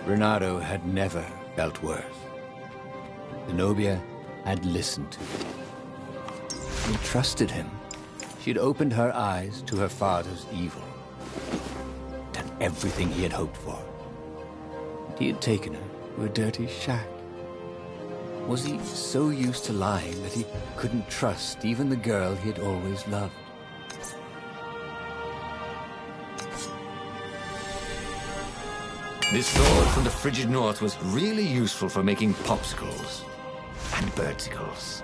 Renato had never felt worse. Zenobia had listened to him. She trusted him. She had opened her eyes to her father's evil. Done everything he had hoped for. And he had taken her to a dirty shack. Was he so used to lying that he couldn't trust even the girl he had always loved? This sword from the frigid north was really useful for making popsicles and birdicles.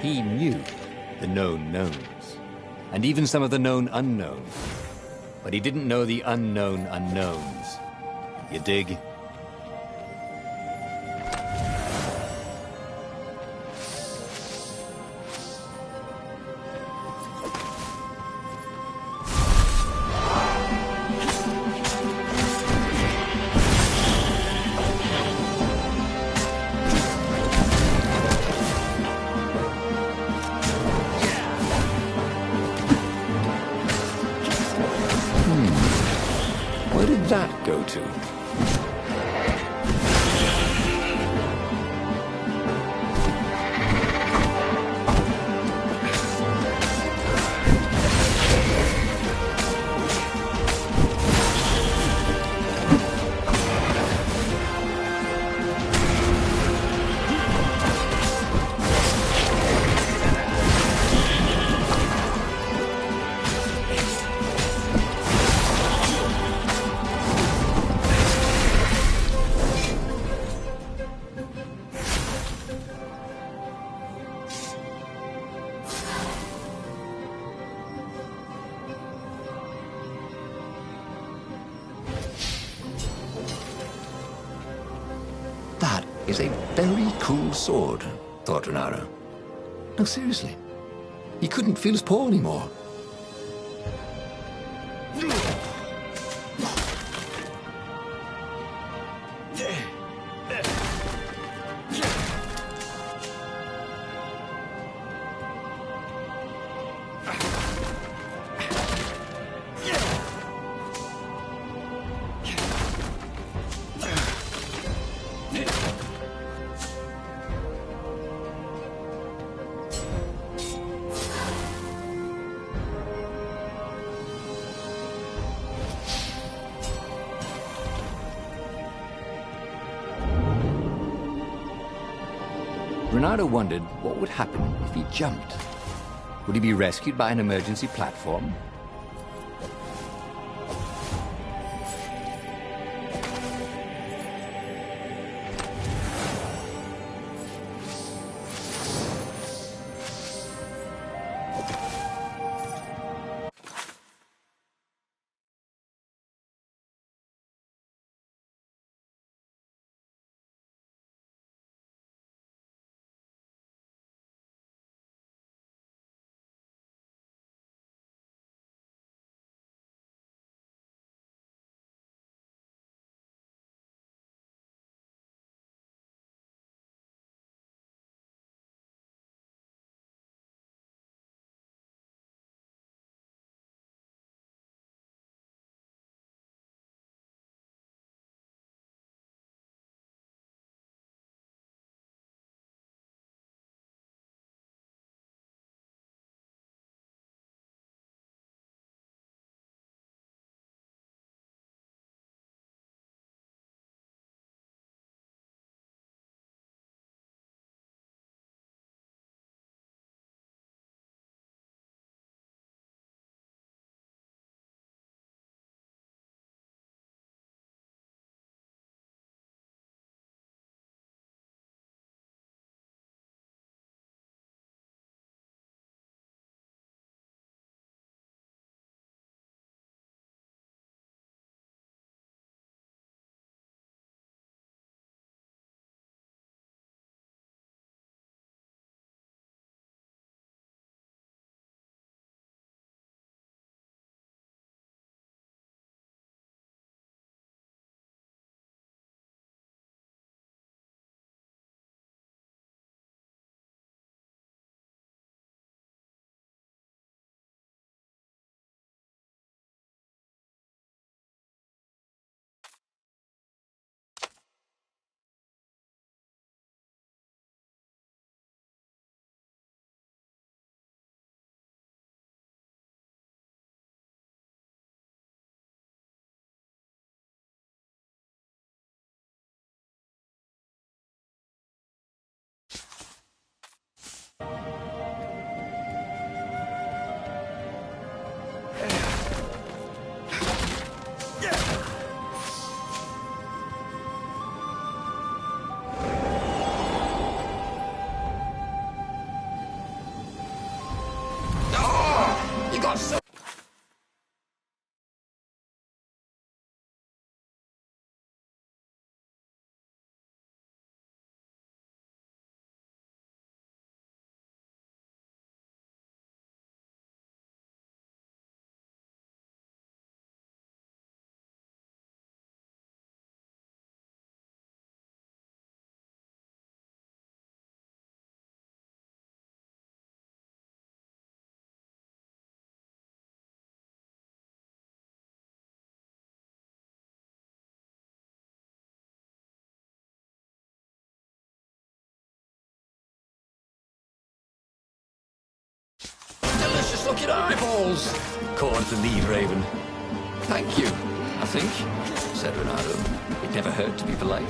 He knew the known knowns, and even some of the known unknowns. But he didn't know the unknown unknowns. You dig? Where did that go to? That is a very cool sword, thought Renato. No, seriously. He couldn't feel his paw anymore. Renato wondered what would happen if he jumped. Would he be rescued by an emergency platform? Fucking eyeballs! Caught the lead, Raven. Thank you, I think, said Renato. It never hurt to be polite.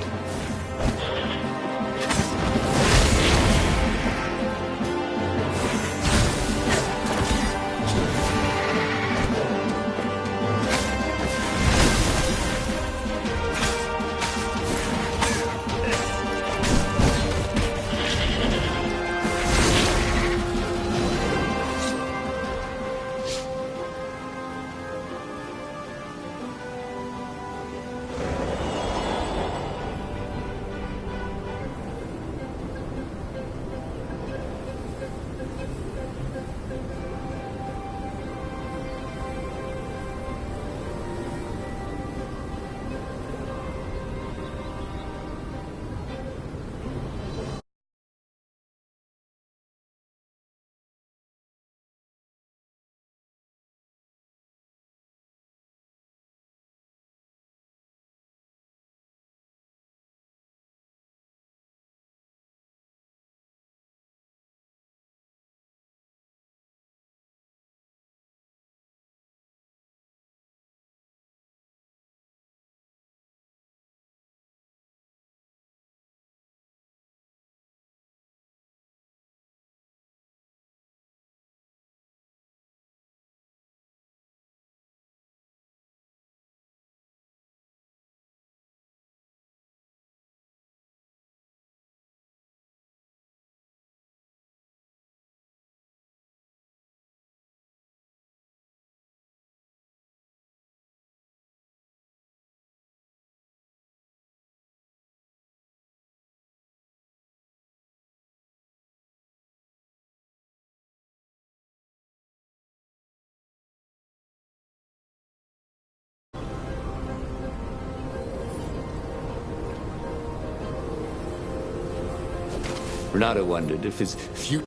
Renato wondered if his future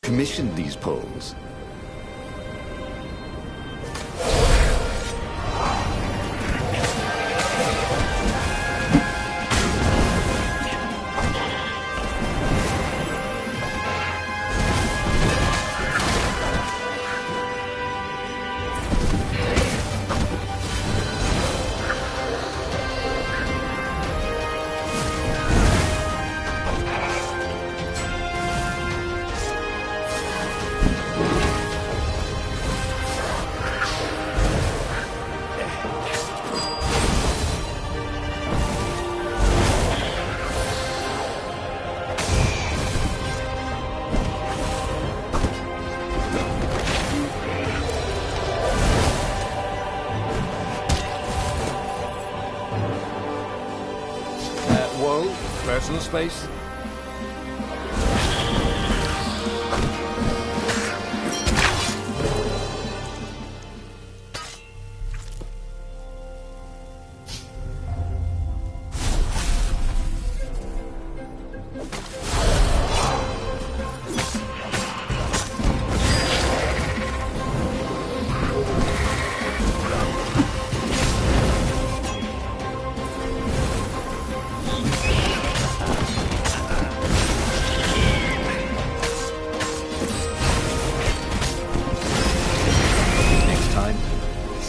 commissioned these poles. Personal space?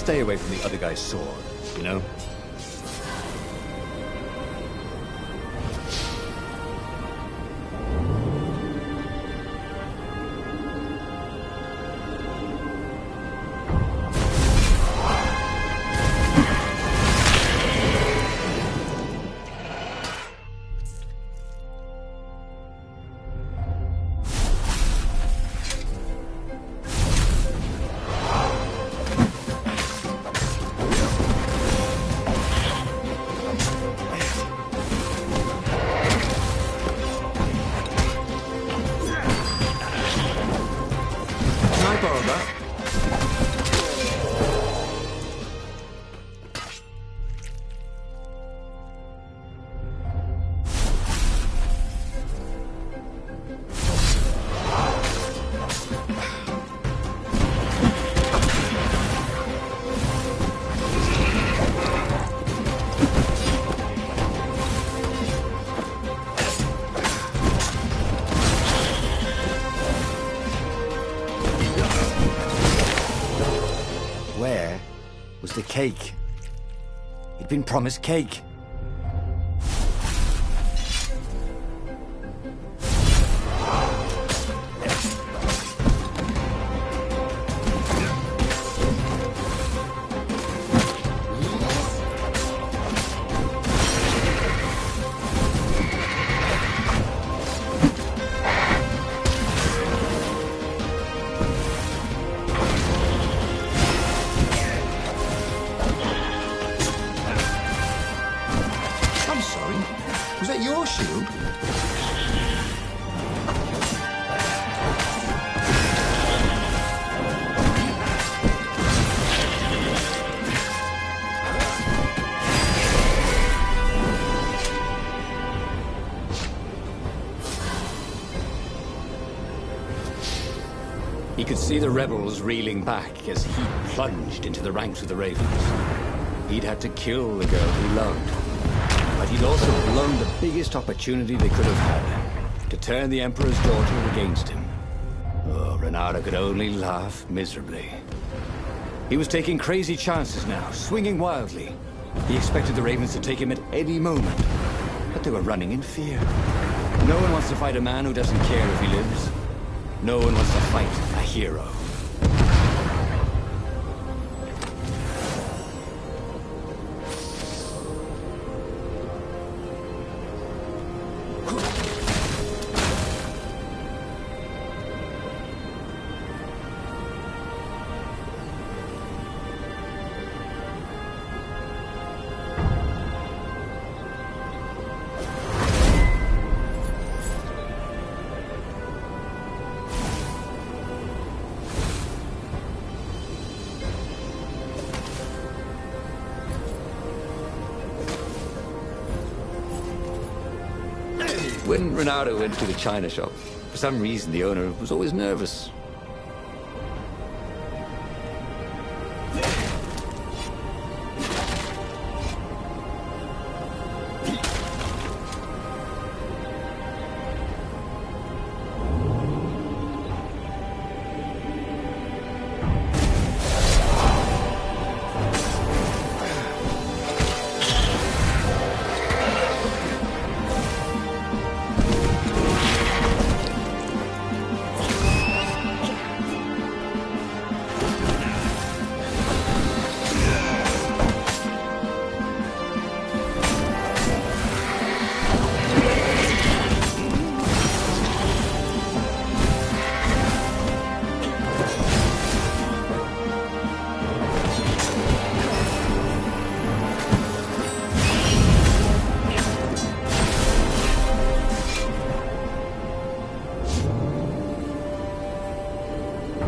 Stay away from the other guy's sword, you know? cake. He'd been promised cake. Was that your shield? He could see the rebels reeling back as he plunged into the ranks of the Ravens. He'd had to kill the girl he loved. But he'd also blown the biggest opportunity they could have had to turn the Emperor's daughter against him. Oh, Reynardo could only laugh miserably. He was taking crazy chances now, swinging wildly. He expected the Ravens to take him at any moment, but they were running in fear. No one wants to fight a man who doesn't care if he lives. No one wants to fight a hero. When Reynardo went to the china shop, for some reason the owner was always nervous.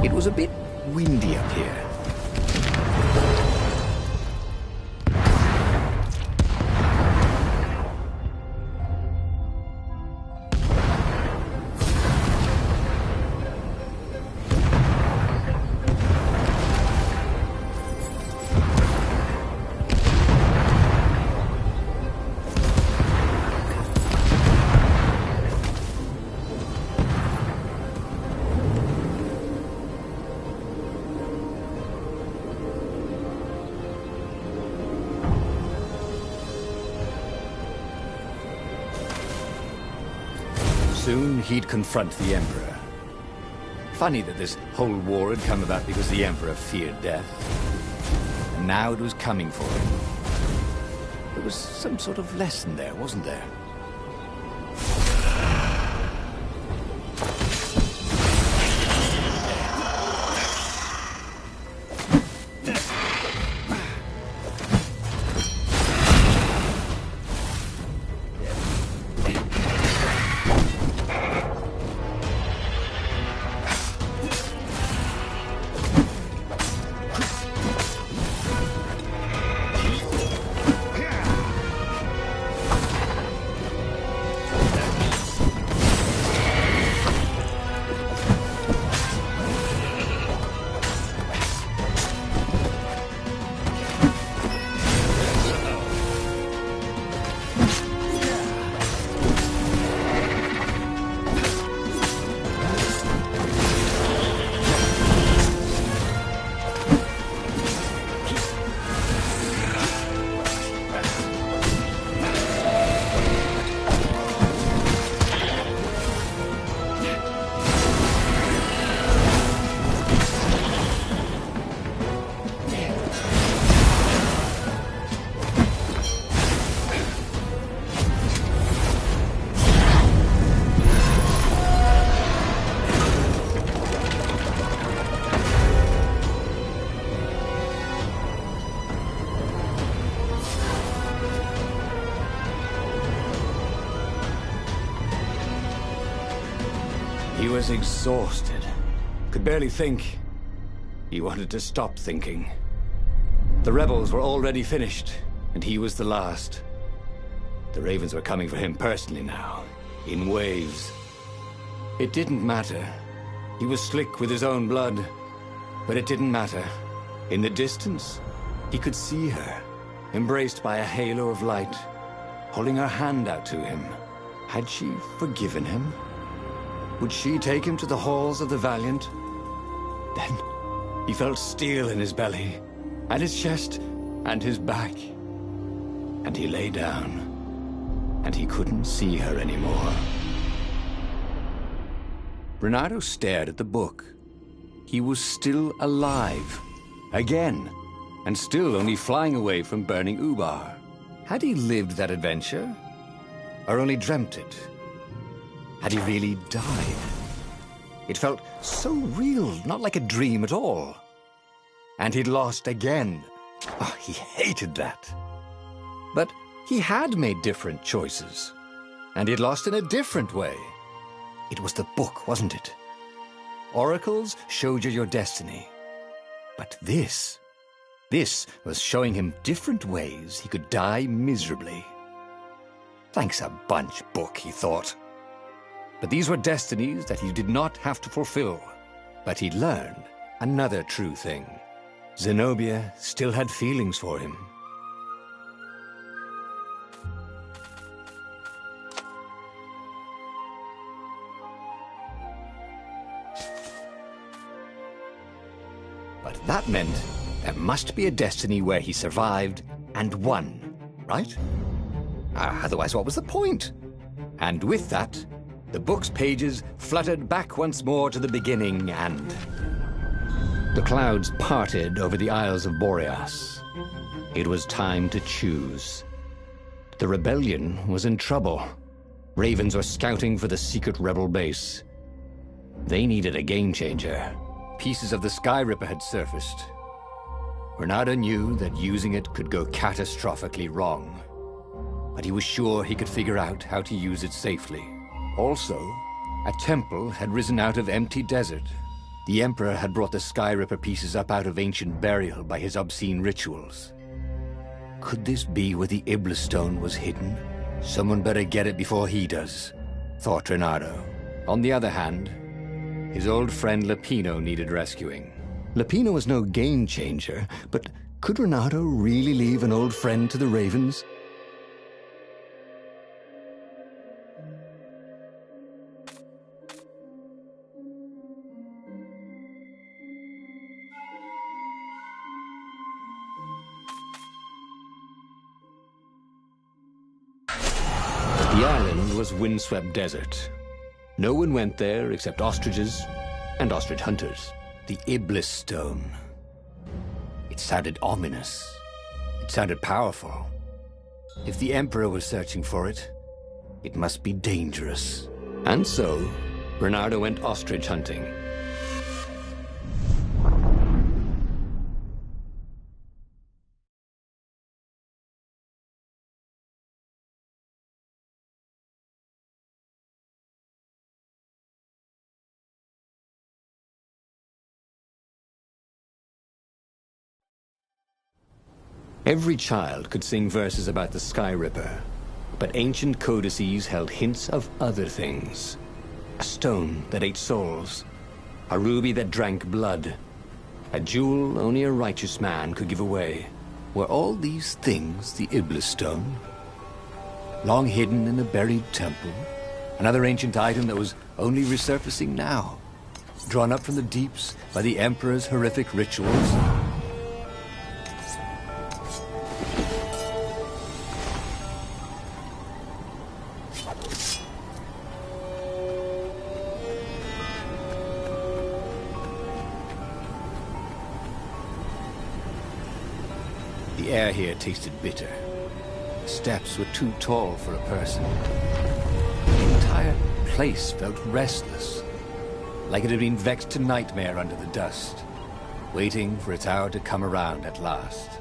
It was a bit windy up here. Soon he'd confront the Emperor. Funny that this whole war had come about because the Emperor feared death. And now it was coming for him. There was some sort of lesson there, wasn't there? was exhausted. Could barely think. He wanted to stop thinking. The rebels were already finished, and he was the last. The Ravens were coming for him personally now, in waves. It didn't matter. He was slick with his own blood. But it didn't matter. In the distance, he could see her, embraced by a halo of light, holding her hand out to him. Had she forgiven him? Would she take him to the halls of the Valiant? Then he felt steel in his belly, and his chest, and his back. And he lay down, and he couldn't see her anymore. Bernardo stared at the book. He was still alive. Again. And still only flying away from burning Ubar. Had he lived that adventure? Or only dreamt it? Had he really died? It felt so real, not like a dream at all. And he'd lost again. Oh, he hated that. But he had made different choices. And he'd lost in a different way. It was the book, wasn't it? Oracles showed you your destiny. But this was showing him different ways he could die miserably. Thanks a bunch, book, he thought. But these were destinies that he did not have to fulfill. But he'd learned another true thing. Zenobia still had feelings for him. But that meant there must be a destiny where he survived and won, right? Otherwise, what was the point? And with that, the book's pages fluttered back once more to the beginning, and the clouds parted over the Isles of Boreas. It was time to choose. The rebellion was in trouble. Ravens were scouting for the secret rebel base. They needed a game changer. Pieces of the Sky Ripper had surfaced. Bernardo knew that using it could go catastrophically wrong. But he was sure he could figure out how to use it safely. Also, a temple had risen out of empty desert. The Emperor had brought the Sky Ripper pieces up out of ancient burial by his obscene rituals. Could this be where the Iblis Stone was hidden? Someone better get it before he does, thought Bernardo. On the other hand, his old friend Lapino needed rescuing. Lapino was no game changer, but could Bernardo really leave an old friend to the Ravens? The island was windswept desert. No one went there except ostriches and ostrich hunters. The Iblis Stone. It sounded ominous. It sounded powerful. If the Emperor was searching for it, it must be dangerous. And so, Bernardo went ostrich hunting. Every child could sing verses about the Sky Ripper, but ancient codices held hints of other things. A stone that ate souls, a ruby that drank blood, a jewel only a righteous man could give away. Were all these things the Iblis Stone? Long hidden in a buried temple? Another ancient item that was only resurfacing now? Drawn up from the deeps by the Emperor's horrific rituals? The air here tasted bitter. The steps were too tall for a person. The entire place felt restless, like it had been vexed to nightmare under the dust, waiting for its hour to come around at last.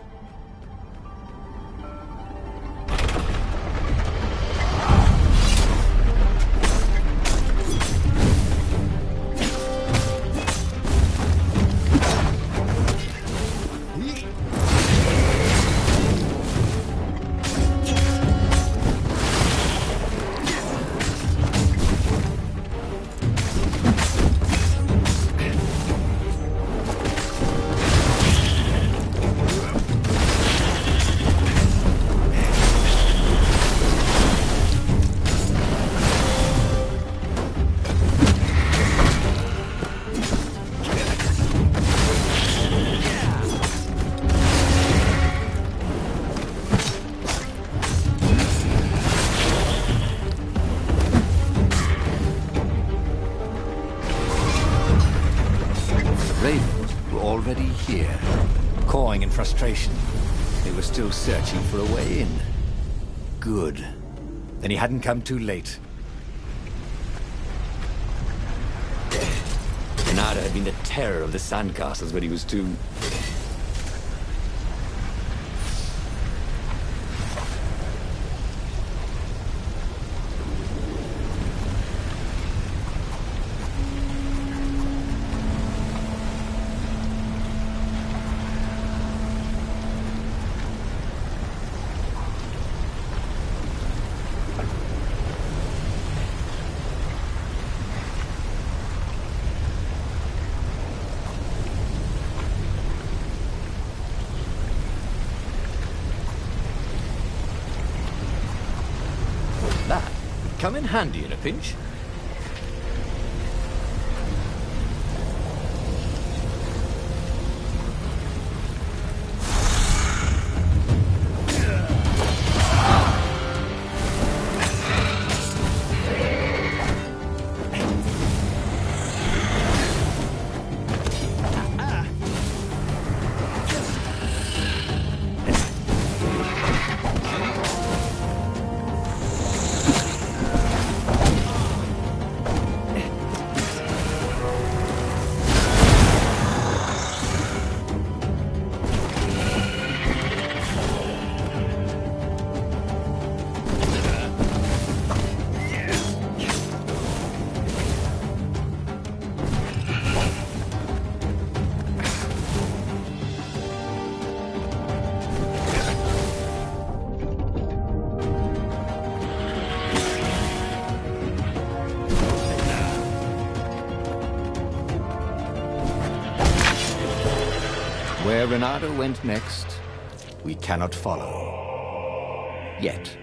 frustration. They were still searching for a way in. Good. Then he hadn't come too late. Renata had been the terror of the sandcastles when he was 2. That would come in handy in a pinch. Where Renata went next, we cannot follow. Yet.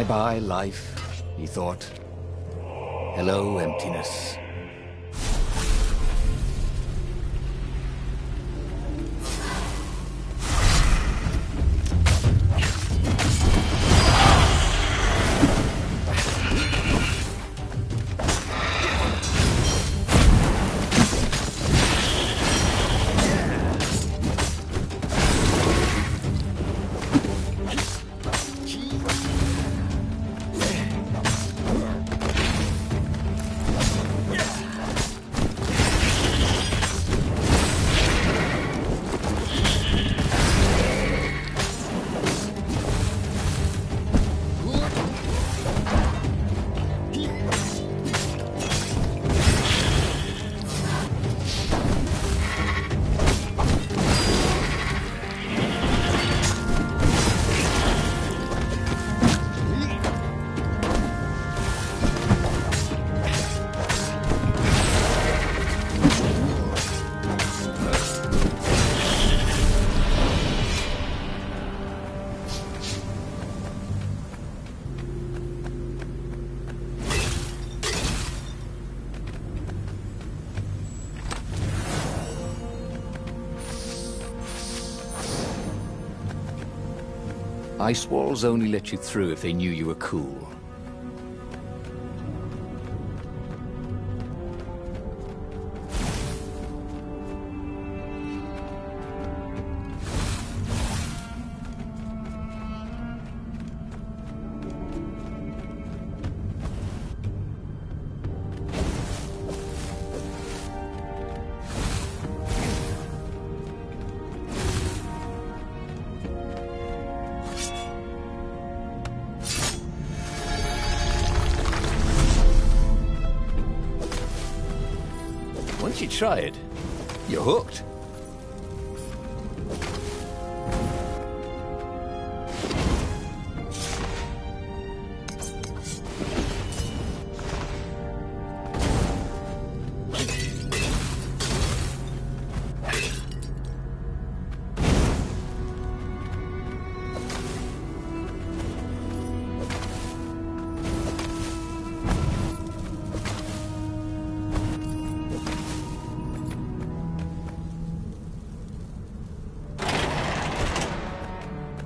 Bye-bye, life, he thought. Hello, emptiness. Ice walls only let you through if they knew you were cool. Once you try it, you're hooked.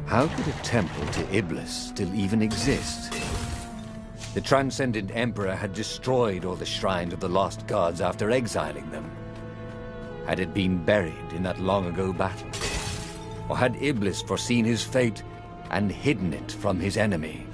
How could a temple to Iblis still even exist? The Transcendent Emperor had destroyed all the shrines of the lost gods after exiling them. Had it been buried in that long-ago battle? Or had Iblis foreseen his fate and hidden it from his enemy?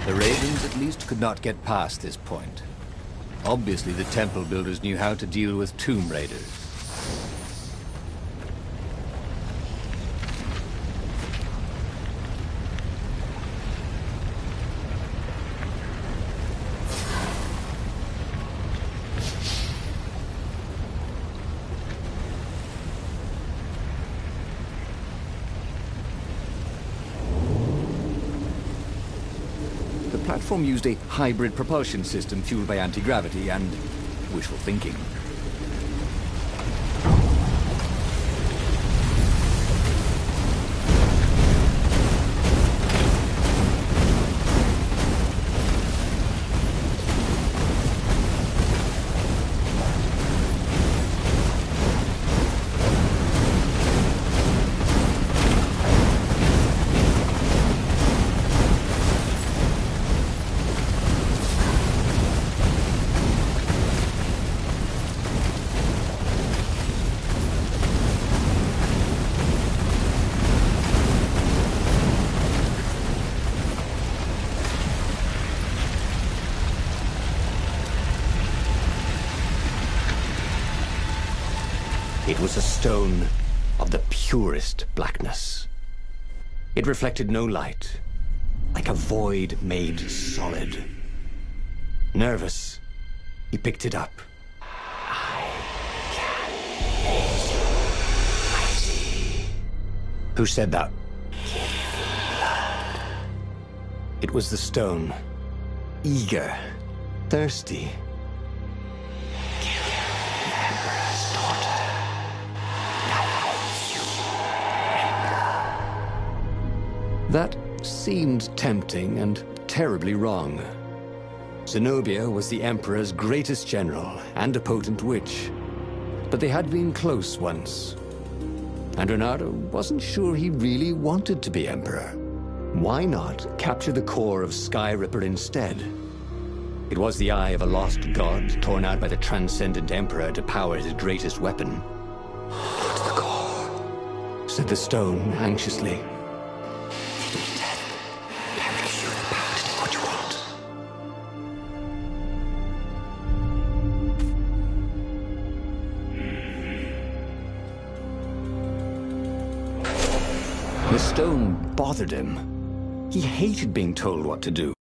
The Ravens at least could not get past this point. Obviously, the temple builders knew how to deal with Tomb Raiders. The platform used a hybrid propulsion system fueled by anti-gravity and wishful thinking. It was a stone of the purest blackness. It reflected no light, like a void made solid. Nervous, he picked it up. I can make you mighty. Who said that? It was the stone. Eager, thirsty. That seemed tempting and terribly wrong. Zenobia was the Emperor's greatest general and a potent witch. But they had been close once. And Reynardo wasn't sure he really wanted to be Emperor. Why not capture the core of Skyripper instead? It was the eye of a lost god torn out by the Transcendent Emperor to power his greatest weapon. "Get the core," said the stone anxiously. The stone bothered him. He hated being told what to do.